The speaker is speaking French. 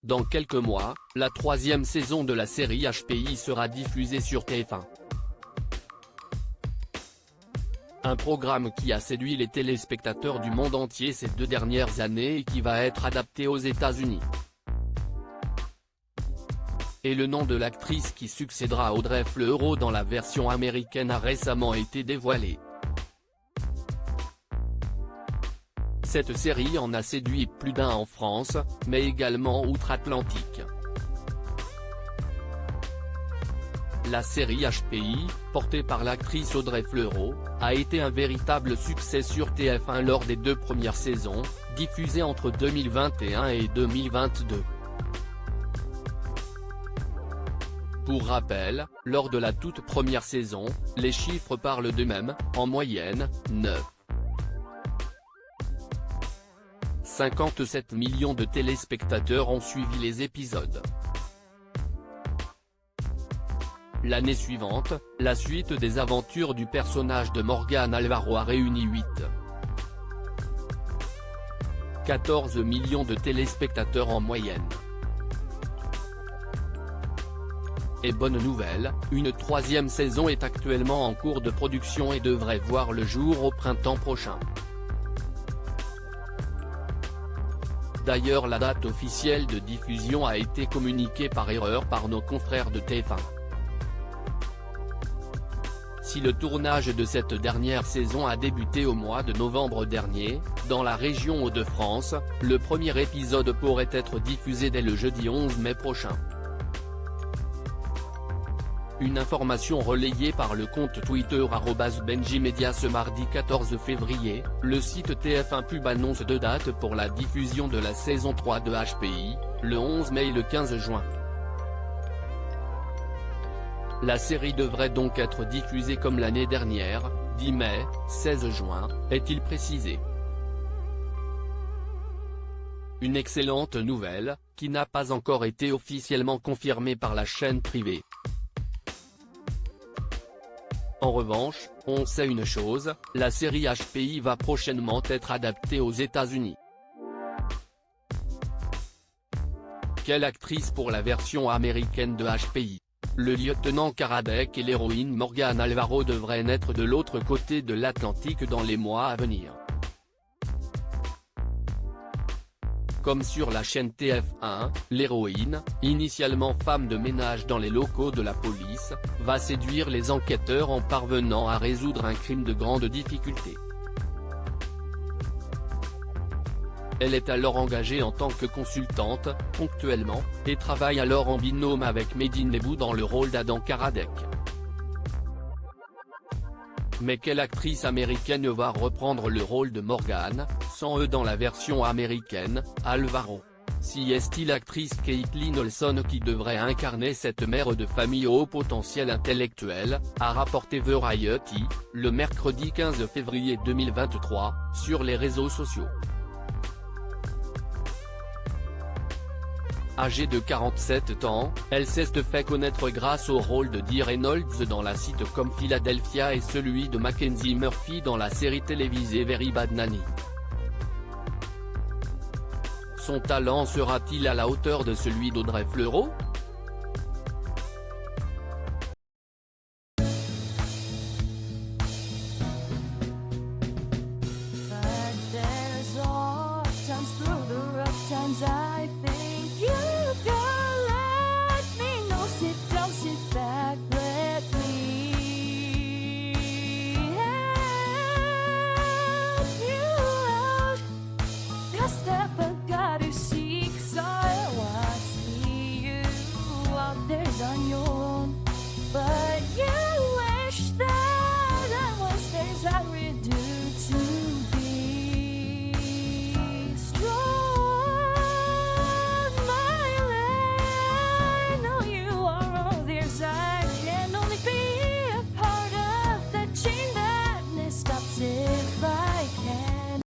Dans quelques mois, la 3e saison de la série HPI sera diffusée sur TF1. Un programme qui a séduit les téléspectateurs du monde entier ces 2 dernières années et qui va être adapté aux États-Unis. Et le nom de l'actrice qui succédera à Audrey Fleurot dans la version américaine a récemment été dévoilé. Cette série en a séduit plus d'un en France, mais également outre-Atlantique. La série HPI, portée par l'actrice Audrey Fleurot, a été un véritable succès sur TF1 lors des 2 premières saisons, diffusées entre 2021 et 2022. Pour rappel, lors de la toute première saison, les chiffres parlent d'eux-mêmes, en moyenne, 57 millions de téléspectateurs ont suivi les épisodes. L'année suivante, la suite des aventures du personnage de Morgane Alvaro a réuni 14 millions de téléspectateurs en moyenne. Et bonne nouvelle, une 3e saison est actuellement en cours de production et devrait voir le jour au printemps prochain. D'ailleurs, la date officielle de diffusion a été communiquée par erreur par nos confrères de TF1. Si le tournage de cette dernière saison a débuté au mois de novembre dernier, dans la région Hauts-de-France, le premier épisode pourrait être diffusé dès le jeudi 11 mai prochain. Une information relayée par le compte Twitter @BenjiMedia ce mardi 14 février, le site TF1 Pub annonce 2 dates pour la diffusion de la saison 3 de HPI, le 11 mai et le 15 juin. La série devrait donc être diffusée comme l'année dernière, 10 mai, 16 juin, est-il précisé. Une excellente nouvelle, qui n'a pas encore été officiellement confirmée par la chaîne privée. En revanche, on sait une chose, la série HPI va prochainement être adaptée aux États-Unis. Quelle actrice pour la version américaine de HPI? Le lieutenant Karadec et l'héroïne Morgane Alvaro devraient naître de l'autre côté de l'Atlantique dans les mois à venir. Comme sur la chaîne TF1, l'héroïne, initialement femme de ménage dans les locaux de la police, va séduire les enquêteurs en parvenant à résoudre un crime de grande difficulté. Elle est alors engagée en tant que consultante, ponctuellement, et travaille alors en binôme avec Mehdi Nebou dans le rôle d'Adam Karadec. Mais quelle actrice américaine va reprendre le rôle de Morgane, sans eux dans la version américaine, Alvaro? Si est-il l'actrice Caitlin Olson qui devrait incarner cette mère de famille au haut potentiel intellectuel, a rapporté Variety, le mercredi 15 février 2023, sur les réseaux sociaux. Âgée de 47 ans, elle s'est fait connaître grâce au rôle de Dee Reynolds dans la sitcom Philadelphia et celui de Mackenzie Murphy dans la série télévisée Very Bad Nanny. Son talent sera-t-il à la hauteur de celui d'Audrey Fleurot? On your